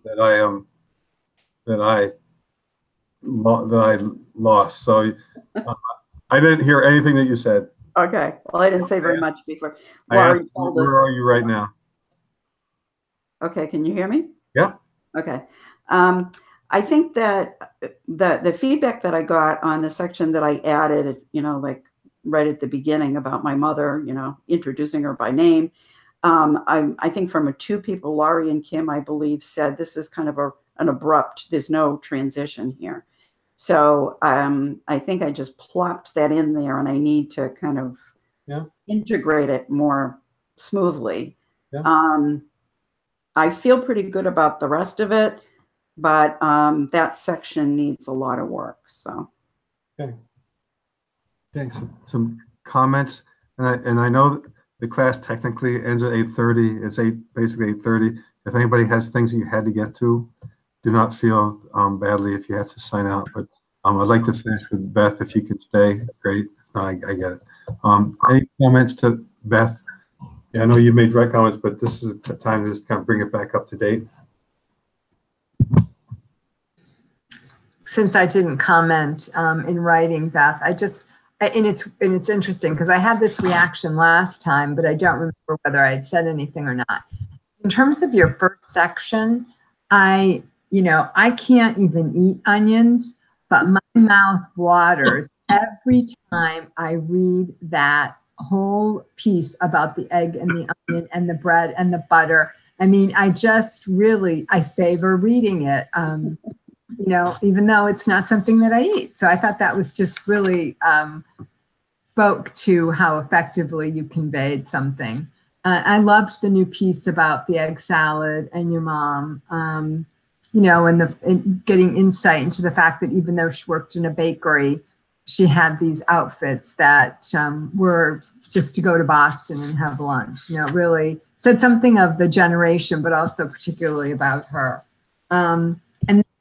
that I lost. So I didn't hear anything that you said. Okay. Well, I didn't say very much before. Where are you right now? Okay. Can you hear me? Yeah. Okay. I think that the feedback that I got on the section that I added, like right at the beginning about my mother, introducing her by name. I think from two people, Laurie and Kim, I believe, said this is kind of an abrupt, there's no transition here. So I think I just plopped that in there, and I need to kind of integrate it more smoothly. Yeah. I feel pretty good about the rest of it, but that section needs a lot of work. So, okay. Thanks. Some comments, and I know that the class technically ends at 8:30. It's basically 8:30. If anybody has things that you had to get to, do not feel badly if you have to sign out. But I'd like to finish with Beth. If you can stay, great. No, I get it. Any comments to Beth? Yeah, I know you made direct comments, but this is the time to just kind of bring it back up to date. Since I didn't comment in writing, Beth, and it's interesting because I had this reaction last time, but I don't remember whether I had said anything or not. In terms of your first section, I can't even eat onions, but my mouth waters every time I read that whole piece about the egg and the onion and the bread and the butter. I mean, I savor reading it, even though it's not something that I eat. So I thought that was just really spoke to how effectively you conveyed something. I loved the new piece about the egg salad and your mom, and getting insight into the fact that even though she worked in a bakery, she had these outfits that were just to go to Boston and have lunch. It really said something of the generation, but also particularly about her. And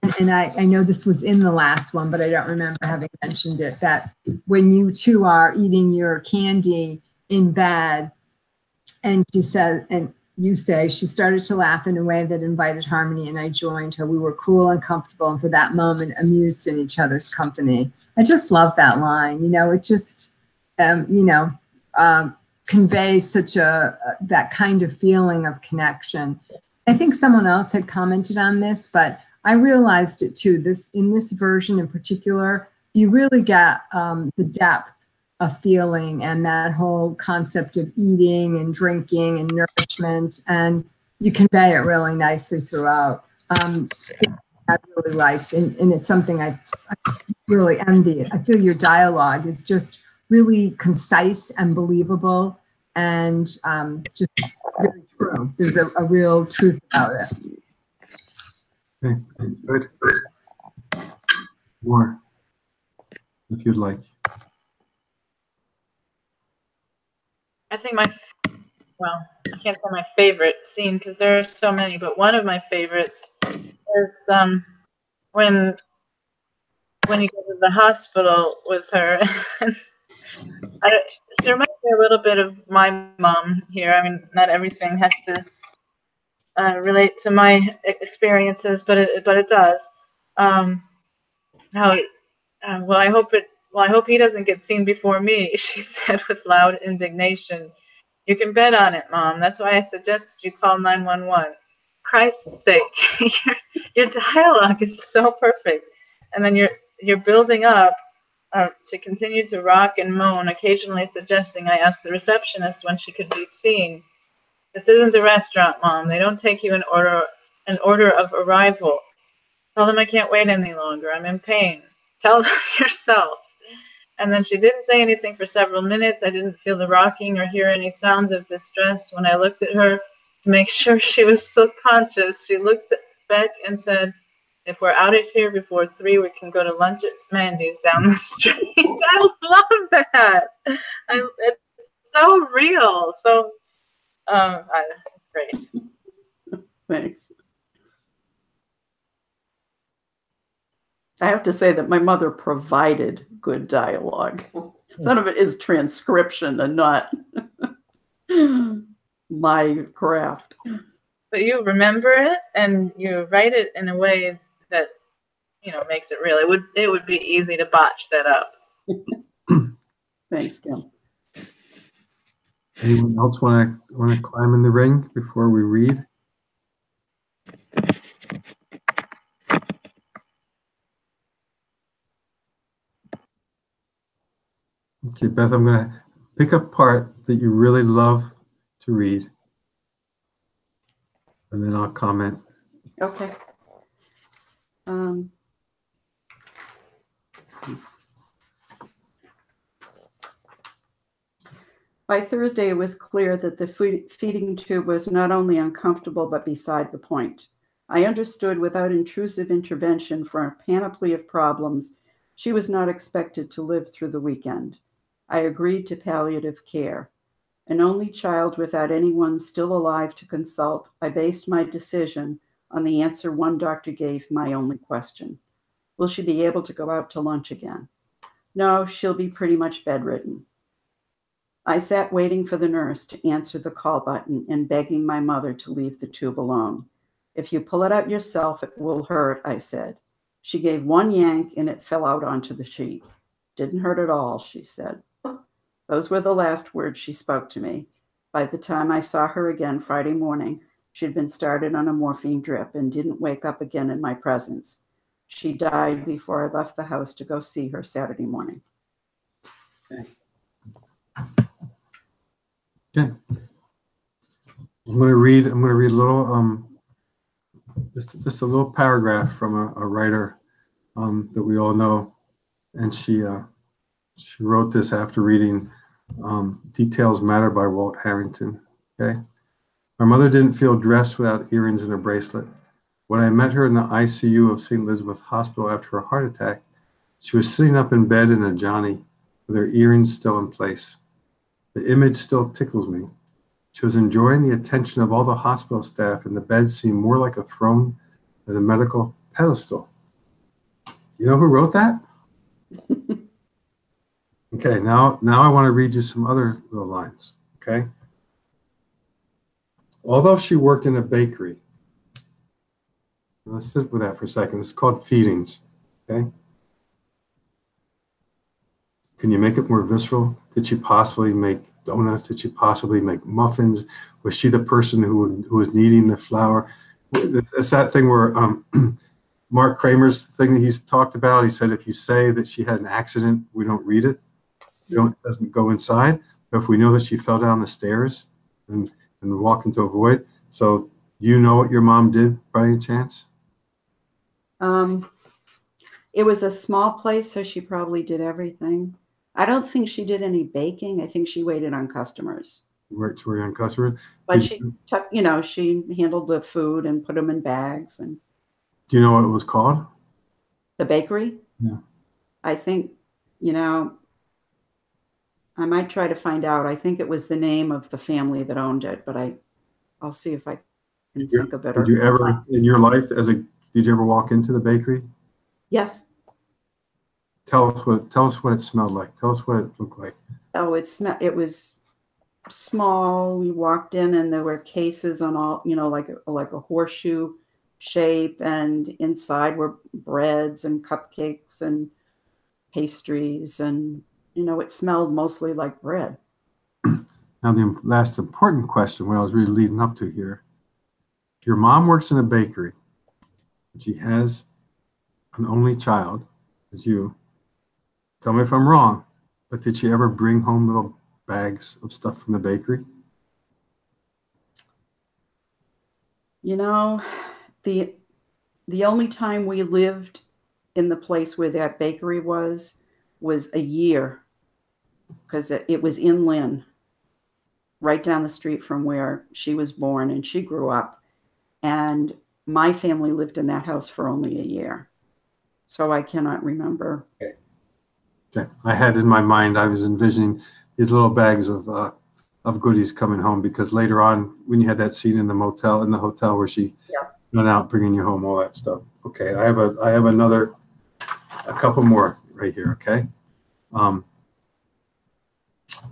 I know this was in the last one, but I don't remember having mentioned it, that when you two are eating your candy in bed, and she said, and you say, she started to laugh in a way that invited harmony, and I joined her. We were cool and comfortable, and for that moment, amused in each other's company. I just love that line. It just, conveys such that kind of feeling of connection. I think someone else had commented on this, but I realized it too. In this version in particular, you really get the depth of feeling and that whole concept of eating and drinking and nourishment, and you convey it really nicely throughout. I really liked, and it's something I really envy. I feel your dialogue is just really concise and believable, and just very true. There's a real truth about it. Okay, good. More, if you'd like. I think I can't say my favorite scene because there are so many, but one of my favorites is when you go to the hospital with her. She reminds me a little bit of my mom here. I mean, not everything has to relate to my experiences, but it does. I hope he doesn't get seen before me, she said with loud indignation. You can bet on it, Mom. That's why I suggested you call 911. Christ's sake, your dialogue is so perfect. And then you're building up to continue to rock and moan, occasionally suggesting I ask the receptionist when she could be seen. This isn't a restaurant, Mom. They don't take you in order of arrival. Tell them I can't wait any longer. I'm in pain. Tell them yourself. And then she didn't say anything for several minutes. I didn't feel the rocking or hear any sounds of distress. When I looked at her to make sure she was still conscious, she looked back and said, if we're out of here before 3, we can go to lunch at Mandy's down the street. I love that. It's so real. So it's great. Thanks. I have to say that my mother provided good dialogue. Some of it is transcription and not my craft. but you remember it and you write it in a way that, makes it real. It would be easy to botch that up. Thanks, Kim. Anyone else want to climb in the ring before we read? Okay, Beth, I'm going to pick a part that you really love to read, and then I'll comment. Okay. By Thursday, it was clear that the feeding tube was not only uncomfortable, but beside the point. I understood without intrusive intervention for a panoply of problems, she was not expected to live through the weekend. I agreed to palliative care. An only child without anyone still alive to consult, I based my decision on the answer one doctor gave my only question. Will she be able to go out to lunch again? No, she'll be pretty much bedridden. I sat waiting for the nurse to answer the call button and begging my mother to leave the tube alone. If you pull it out yourself, it will hurt, I said. She gave one yank and it fell out onto the sheet. Didn't hurt at all, she said. Those were the last words she spoke to me. By the time I saw her again Friday morning, she'd been started on a morphine drip and didn't wake up again in my presence. She died before I left the house to go see her Saturday morning. Okay. Okay. I'm going to read a little, just a little paragraph from a writer that we all know, and she wrote this after reading Details Matter by Walt Harrington. Okay. My mother didn't feel dressed without earrings and a bracelet. When I met her in the ICU of St. Elizabeth Hospital after a heart attack, she was sitting up in bed in a Johnny with her earrings still in place. The image still tickles me. She was enjoying the attention of all the hospital staff, and the bed seemed more like a throne than a medical pedestal. You know who wrote that? Okay, now I want to read you some other little lines, okay? Although she worked in a bakery, let's sit with that for a second. It's called feedings, okay? Can you make it more visceral? Did she possibly make donuts? Did she possibly make muffins? Was she the person who was kneading the flour? It's that thing where Mark Kramer's thing that he's talked about. He said if you say that she had an accident, we don't read it. It doesn't go inside. But if we know that she fell down the stairs and walked into a void, so you know what your mom did by any chance? It was a small place, so she probably did everything. I don't think she did any baking. I think she waited on customers. Worked on customers. But she took, she handled the food and put them in bags. And do you know what it was called? The bakery? Yeah. I think, I might try to find out. I think it was the name of the family that owned it, but I'll see if I can think of it. Did you ever in your life did you ever walk into the bakery? Yes. Tell us what it smelled like. Tell us what it looked like. Oh, it was small. We walked in and there were cases on all, like a horseshoe shape, and inside were breads and cupcakes and pastries, and it smelled mostly like bread. Now the last important question, what I was really leading up to here. Your mom works in a bakery. She has an only child, as you. Tell me if I'm wrong, but did she ever bring home little bags of stuff from the bakery? The only time we lived in the place where that bakery was a year, because it was in Lynn, right down the street from where she was born and she grew up. And my family lived in that house for only a year. So I cannot remember. Okay. I had in my mind, I was envisioning these little bags of goodies coming home, because later on, when you had that scene in the hotel where she went out bringing you home all that stuff. Okay, I have a couple more right here. Okay,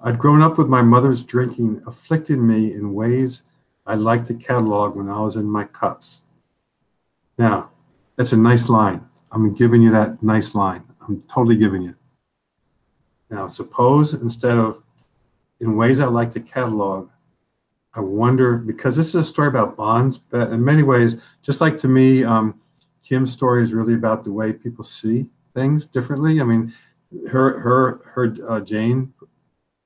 I'd grown up with my mother's drinking afflicted me in ways I liked the catalog when I was in my cups. Now, that's a nice line. I'm giving you that nice line. I'm totally giving you. Now, suppose instead of in ways I like the catalog, I wonder, because this is a story about bonds, but in many ways, just like to me, Kim's story is really about the way people see things differently. I mean, Jane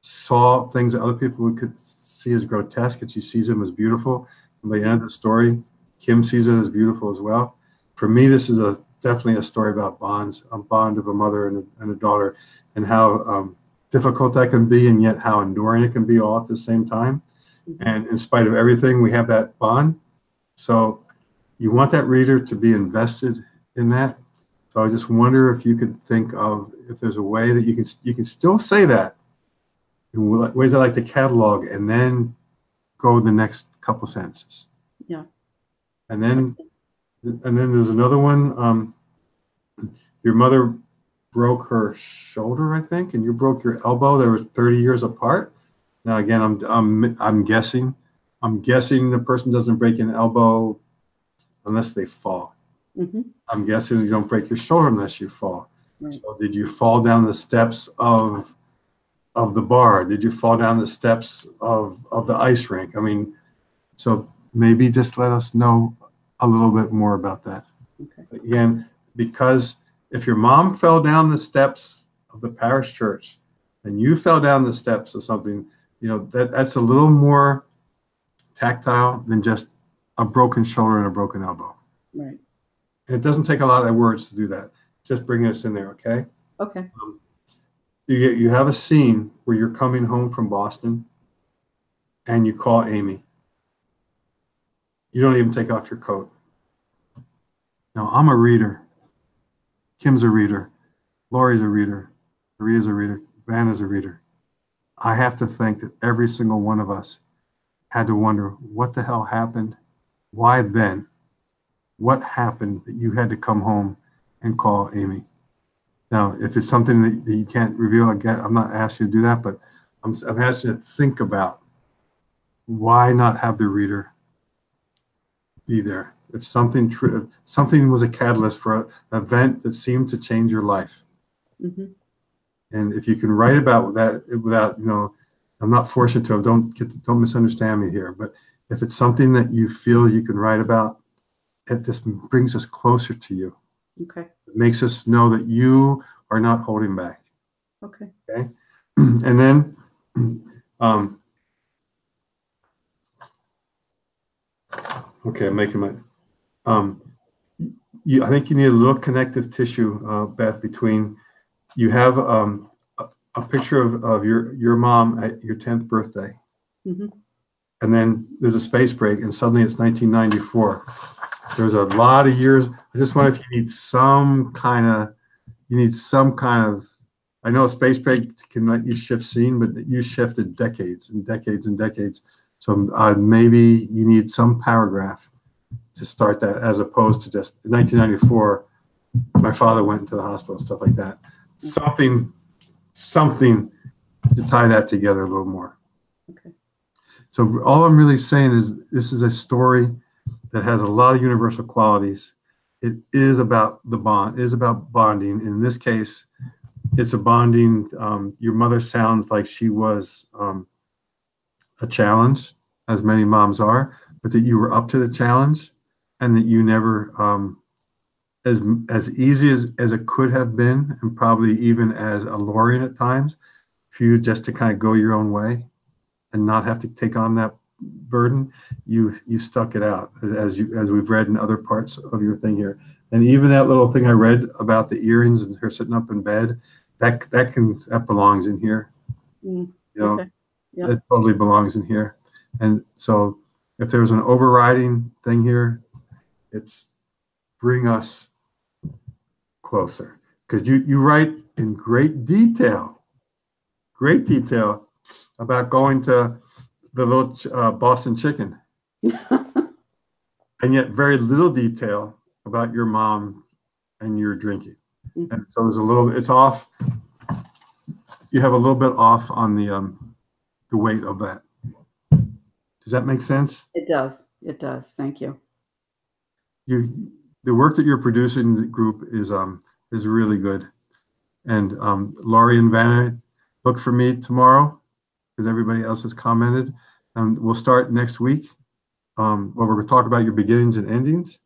saw things that other people could see as grotesque, and she sees them as beautiful. And by the end of the story, Kim sees it as beautiful as well. For me, this is definitely a story about bonds, a bond of a mother and a daughter, and how difficult that can be, and yet how enduring it can be all at the same time. And in spite of everything, we have that bond. So you want that reader to be invested in that. So I just wonder if you could think of if there's a way that you can still say that in ways I like the catalog, and then go the next couple sentences. Yeah. And then there's another one. Your mother broke her shoulder, I think, and you broke your elbow. They were 30 years apart. Now again, I'm guessing. I'm guessing the person doesn't break an elbow unless they fall. Mm-hmm. I'm guessing you don't break your shoulder unless you fall. Right. So did you fall down the steps of the bar? Did you fall down the steps of the ice rink? I mean, so maybe just let us know a little bit more about that. Okay. Again, because if your mom fell down the steps of the parish church and you fell down the steps of something, you know, that's a little more tactile than just a broken shoulder and a broken elbow. Right. And it doesn't take a lot of words to do that. Just bring us in there, okay? Okay. You have a scene where you're coming home from Boston and you call Amy. You don't even take off your coat. Now, I'm a reader. Kim's a reader. Lori's a reader. Maria's a reader. Vanna's a reader. I have to think that every single one of us had to wonder, what the hell happened? Why then? What happened that you had to come home and call Amy? Now, if it's something that you can't reveal, again, I'm not asking you to do that, but I'm asking you to think about why not have the reader be there? If something was a catalyst for an event that seemed to change your life. Mm-hmm. And if you can write about that without, you know, I'm not forcing you to, don't misunderstand me here, but if it's something that you feel you can write about, it just brings us closer to you. Okay. It makes us know that you are not holding back. Okay. Okay. And then, okay, I'm making my, I think you need a little connective tissue, Beth, between, you have a picture of your mom at your 10th birthday. Mm-hmm. And then there's a space break, and suddenly it's 1994. There's a lot of years. I just wonder if you need some kind of, I know a space break can let you shift scene, but you shifted decades and decades and decades. So maybe you need some paragraph to start that, as opposed to just 1994, my father went into the hospital, stuff like that. Something to tie that together a little more. Okay. So all I'm really saying is this is a story that has a lot of universal qualities. It is about the bond. It is about bonding. In this case, it's a bonding. Your mother sounds like she was a challenge, as many moms are, but that you were up to the challenge, and that you never, as easy as it could have been, and probably even as alluring at times, for you just to kind of go your own way and not have to take on that burden, you stuck it out, as we've read in other parts of your thing here. And even that little thing I read about the earrings and her sitting up in bed, that belongs in here. You know, Okay. Yep. it totally belongs in here. And so if there's an overriding thing here, it's bring us closer, because you write in great detail about going to the little Boston Chicken, and yet very little detail about your mom and your drinking. Mm-hmm. And so there's a little, it's off. You have a little bit off on the weight of that. Does that make sense? It does. It does. Thank you. The work that you're producing in the group is really good. And Laurie and Vanna, look for me tomorrow because everybody else has commented. We'll start next week. Well, we're going to talk about your beginnings and endings,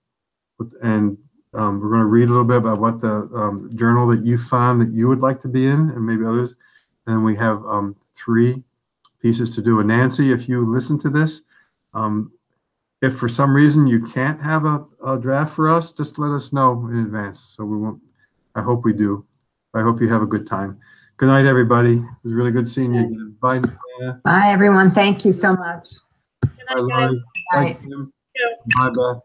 and we're going to read a little bit about what the journal that you found that you would like to be in, and maybe others. And we have 3 pieces to do. And Nancy, if you listen to this, if for some reason you can't have a draft for us, just let us know in advance. So we won't. I hope we do. I hope you have a good time. Good night, everybody. It was really good seeing you again. Bye, Diana. Bye, everyone. Thank you so much. Good Bye, night, Laurie. guys. Bye, Bye. Kim. Thank you. Bye, Beth.